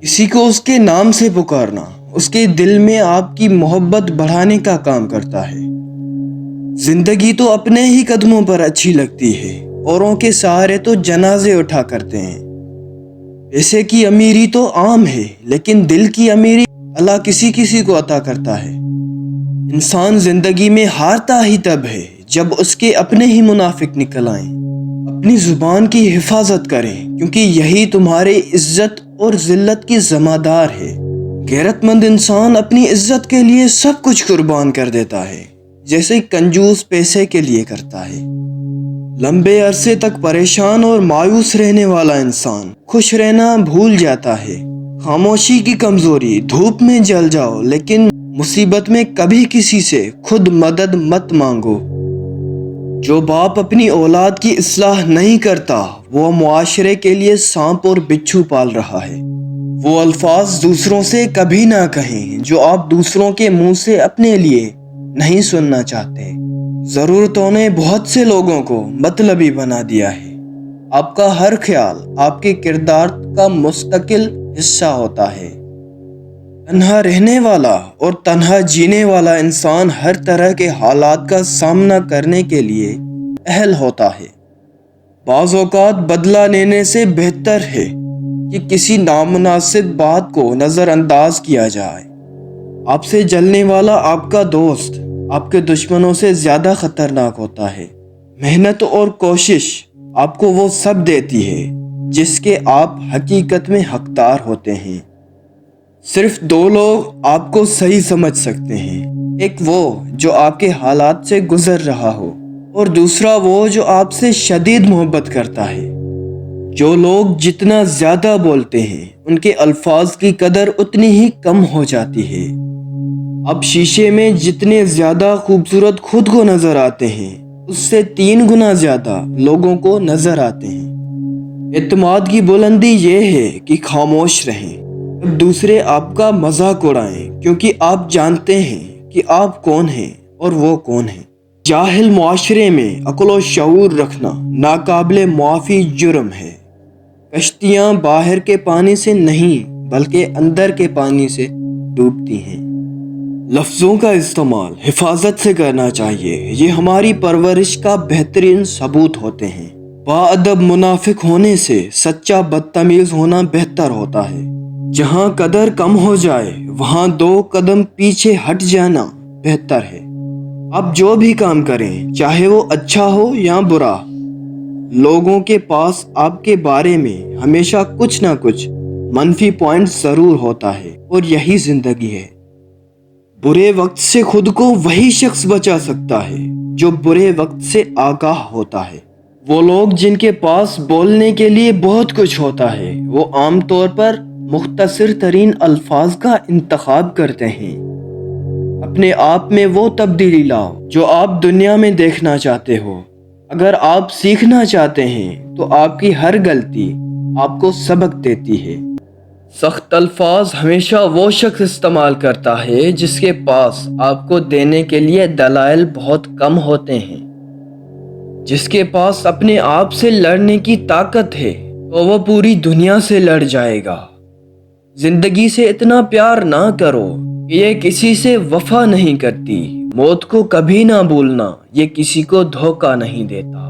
کسی کو اس کے نام سے پکارنا اس کے دل میں آپ کی محبت بڑھانے کا کام کرتا ہے۔ زندگی تو اپنے ہی قدموں پر اچھی لگتی ہے، اوروں کے سہارے تو جنازے اٹھا کرتے ہیں۔ پیسے کی امیری تو عام ہے، لیکن دل کی امیری اللہ کسی کسی کو عطا کرتا ہے۔ انسان زندگی میں ہارتا ہی تب ہے جب اس کے اپنے ہی منافق نکل آئیں۔ اپنی زبان کی حفاظت کریں، کیونکہ یہی تمہارے عزت اور ذلت کی ذمہ دار ہے۔ غیرت مند انسان اپنی عزت کے لیے سب کچھ قربان کر دیتا ہے، جیسے کنجوس پیسے کے لیے کرتا ہے۔ لمبے عرصے تک پریشان اور مایوس رہنے والا انسان خوش رہنا بھول جاتا ہے۔ خاموشی کی کمزوری، دھوپ میں جل جاؤ، لیکن مصیبت میں کبھی کسی سے خود مدد مت مانگو۔ جو باپ اپنی اولاد کی اصلاح نہیں کرتا، وہ معاشرے کے لیے سانپ اور بچھو پال رہا ہے۔ وہ الفاظ دوسروں سے کبھی نہ کہیں جو آپ دوسروں کے منہ سے اپنے لیے نہیں سننا چاہتے۔ ضرورتوں نے بہت سے لوگوں کو مطلبی بنا دیا ہے۔ آپ کا ہر خیال آپ کے کردار کا مستقل حصہ ہوتا ہے۔ تنہا رہنے والا اور تنہا جینے والا انسان ہر طرح کے حالات کا سامنا کرنے کے لیے اہل ہوتا ہے۔ بعض اوقات بدلہ لینے سے بہتر ہے کہ کسی نامناسب بات کو نظر انداز کیا جائے۔ آپ سے جلنے والا آپ کا دوست آپ کے دشمنوں سے زیادہ خطرناک ہوتا ہے۔ محنت اور کوشش آپ کو وہ سب دیتی ہے جس کے آپ حقیقت میں حقدار ہوتے ہیں۔ صرف دو لوگ آپ کو صحیح سمجھ سکتے ہیں، ایک وہ جو آپ کے حالات سے گزر رہا ہو، اور دوسرا وہ جو آپ سے شدید محبت کرتا ہے۔ جو لوگ جتنا زیادہ بولتے ہیں، ان کے الفاظ کی قدر اتنی ہی کم ہو جاتی ہے۔ اب شیشے میں جتنے زیادہ خوبصورت خود کو نظر آتے ہیں، اس سے 3 گنا زیادہ لوگوں کو نظر آتے ہیں۔ اعتماد کی بلندی یہ ہے کہ خاموش رہیں جب دوسرے آپ کا مذاق اڑائیں، کیونکہ آپ جانتے ہیں کہ آپ کون ہیں اور وہ کون ہیں۔ جاہل معاشرے میں عقل و شعور رکھنا ناقابل معافی جرم ہے۔ کشتیاں باہر کے پانی سے نہیں بلکہ اندر کے پانی سے ڈوبتی ہیں۔ لفظوں کا استعمال حفاظت سے کرنا چاہیے، یہ ہماری پرورش کا بہترین ثبوت ہوتے ہیں۔ باادب منافق ہونے سے سچا بدتمیز ہونا بہتر ہوتا ہے۔ جہاں قدر کم ہو جائے، وہاں 2 قدم پیچھے ہٹ جانا بہتر ہے۔ آپ جو بھی کام کریں، چاہے وہ اچھا ہو یا برا، لوگوں کے پاس آپ کے بارے میں ہمیشہ کچھ نہ کچھ منفی پوائنٹ ضرور ہوتا ہے، اور یہی زندگی ہے۔ برے وقت سے خود کو وہی شخص بچا سکتا ہے جو برے وقت سے آگاہ ہوتا ہے۔ وہ لوگ جن کے پاس بولنے کے لیے بہت کچھ ہوتا ہے، وہ عام طور پر مختصر ترین الفاظ کا انتخاب کرتے ہیں۔ اپنے آپ میں وہ تبدیلی لاؤ جو آپ دنیا میں دیکھنا چاہتے ہو۔ اگر آپ سیکھنا چاہتے ہیں تو آپ کی ہر غلطی آپ کو سبق دیتی ہے۔ سخت الفاظ ہمیشہ وہ شخص استعمال کرتا ہے جس کے پاس آپ کو دینے کے لیے دلائل بہت کم ہوتے ہیں۔ جس کے پاس اپنے آپ سے لڑنے کی طاقت ہے تو وہ پوری دنیا سے لڑ جائے گا۔ زندگی سے اتنا پیار نہ کرو کہ یہ کسی سے وفا نہیں کرتی۔ موت کو کبھی نہ بھولنا، یہ کسی کو دھوکہ نہیں دیتا۔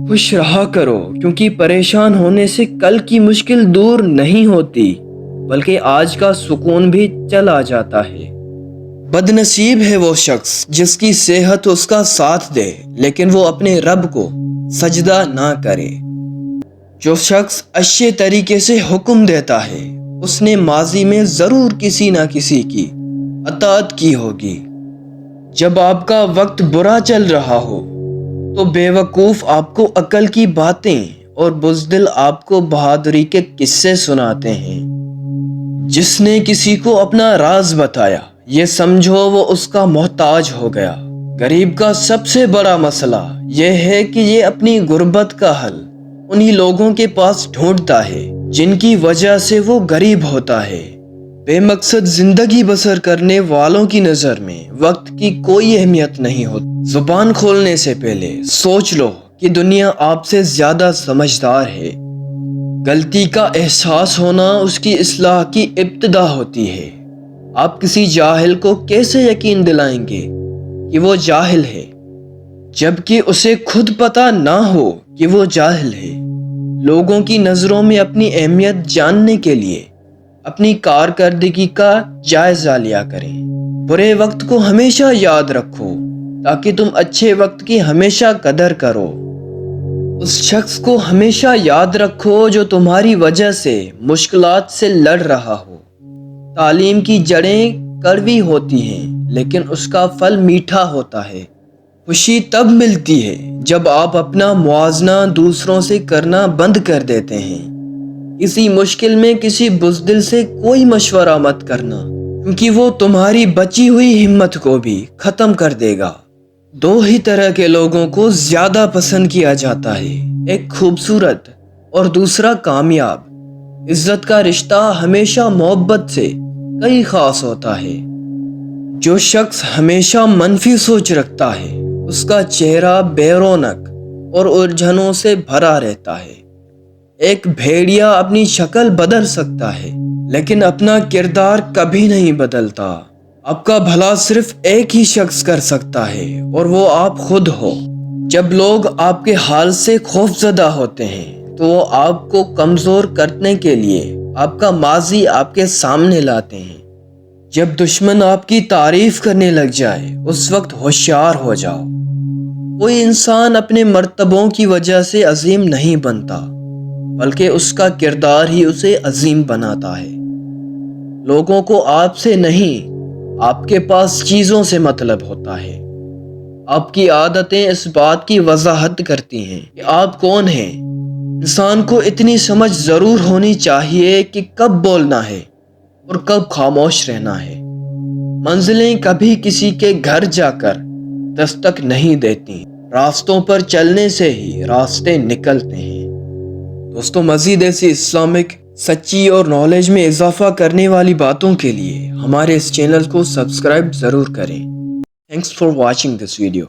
خوش رہا کرو، کیونکہ پریشان ہونے سے کل کی مشکل دور نہیں ہوتی، بلکہ آج کا سکون بھی چلا جاتا ہے۔ بد نصیب ہے وہ شخص جس کی صحت اس کا ساتھ دے لیکن وہ اپنے رب کو سجدہ نہ کرے۔ جو شخص اچھے طریقے سے حکم دیتا ہے، اس نے ماضی میں ضرور کسی نہ کسی کی اطاعت کی ہوگی۔ جب آپ کا وقت برا چل رہا ہو تو بے وقوف آپ کو عقل کی باتیں اور بزدل آپ کو بہادری کے قصے سناتے ہیں۔ جس نے کسی کو اپنا راز بتایا، یہ سمجھو وہ اس کا محتاج ہو گیا۔ غریب کا سب سے بڑا مسئلہ یہ ہے کہ یہ اپنی غربت کا حل انہی لوگوں کے پاس ڈھونڈتا ہے جن کی وجہ سے وہ غریب ہوتا ہے۔ بے مقصد زندگی بسر کرنے والوں کی نظر میں وقت کی کوئی اہمیت نہیں ہوتی۔ زبان کھولنے سے پہلے سوچ لو کہ دنیا آپ سے زیادہ سمجھدار ہے۔ غلطی کا احساس ہونا اس کی اصلاح کی ابتدا ہوتی ہے۔ آپ کسی جاہل کو کیسے یقین دلائیں گے کہ وہ جاہل ہے جبکہ اسے خود پتہ نہ ہو کہ وہ جاہل ہے؟ لوگوں کی نظروں میں اپنی اہمیت جاننے کے لیے اپنی کارکردگی کا جائزہ لیا کریں۔ برے وقت کو ہمیشہ یاد رکھو تاکہ تم اچھے وقت کی ہمیشہ قدر کرو۔ اس شخص کو ہمیشہ یاد رکھو جو تمہاری وجہ سے مشکلات سے لڑ رہا ہو۔ تعلیم کی جڑیں کڑوی ہوتی ہیں لیکن اس کا پھل میٹھا ہوتا ہے۔ خوشی تب ملتی ہے جب آپ اپنا موازنہ دوسروں سے کرنا بند کر دیتے ہیں۔ کسی مشکل میں کسی بزدل سے کوئی مشورہ مت کرنا کیونکہ وہ تمہاری بچی ہوئی ہمت کو بھی ختم کر دے گا۔ دو ہی طرح کے لوگوں کو زیادہ پسند کیا جاتا ہے، ایک خوبصورت اور دوسرا کامیاب۔ عزت کا رشتہ ہمیشہ محبت سے کئی خاص ہوتا ہے۔ جو شخص ہمیشہ منفی سوچ رکھتا ہے اس کا چہرہ بے رونق اور الجھنوں سے بھرا رہتا ہے۔ ایک بھیڑیا اپنی شکل بدل سکتا ہے لیکن اپنا کردار کبھی نہیں بدلتا۔ آپ کا بھلا صرف ایک ہی شخص کر سکتا ہے اور وہ آپ خود ہو۔ جب لوگ آپ کے حال سے خوف زدہ ہوتے ہیں تو وہ آپ کو کمزور کرنے کے لیے آپ کا ماضی آپ کے سامنے لاتے ہیں۔ جب دشمن آپ کی تعریف کرنے لگ جائے اس وقت ہوشیار ہو جاؤ۔ کوئی انسان اپنے مرتبوں کی وجہ سے عظیم نہیں بنتا بلکہ اس کا کردار ہی اسے عظیم بناتا ہے۔ لوگوں کو آپ سے نہیں آپ کے پاس چیزوں سے مطلب ہوتا ہے۔ آپ کی عادتیں اس بات کی وضاحت کرتی ہیں کہ آپ کون ہیں۔ انسان کو اتنی سمجھ ضرور ہونی چاہیے کہ کب بولنا ہے اور کب خاموش رہنا ہے۔ منزلیں کبھی کسی کے گھر جا کر دستک نہیں دیتی، راستوں پر چلنے سے ہی راستے نکلتے ہیں۔ دوستوں، مزید ایسی اسلامک سچی اور نالج میں اضافہ کرنے والی باتوں کے لیے ہمارے اس چینل کو سبسکرائب ضرور کریں۔ Thanks for watching this video.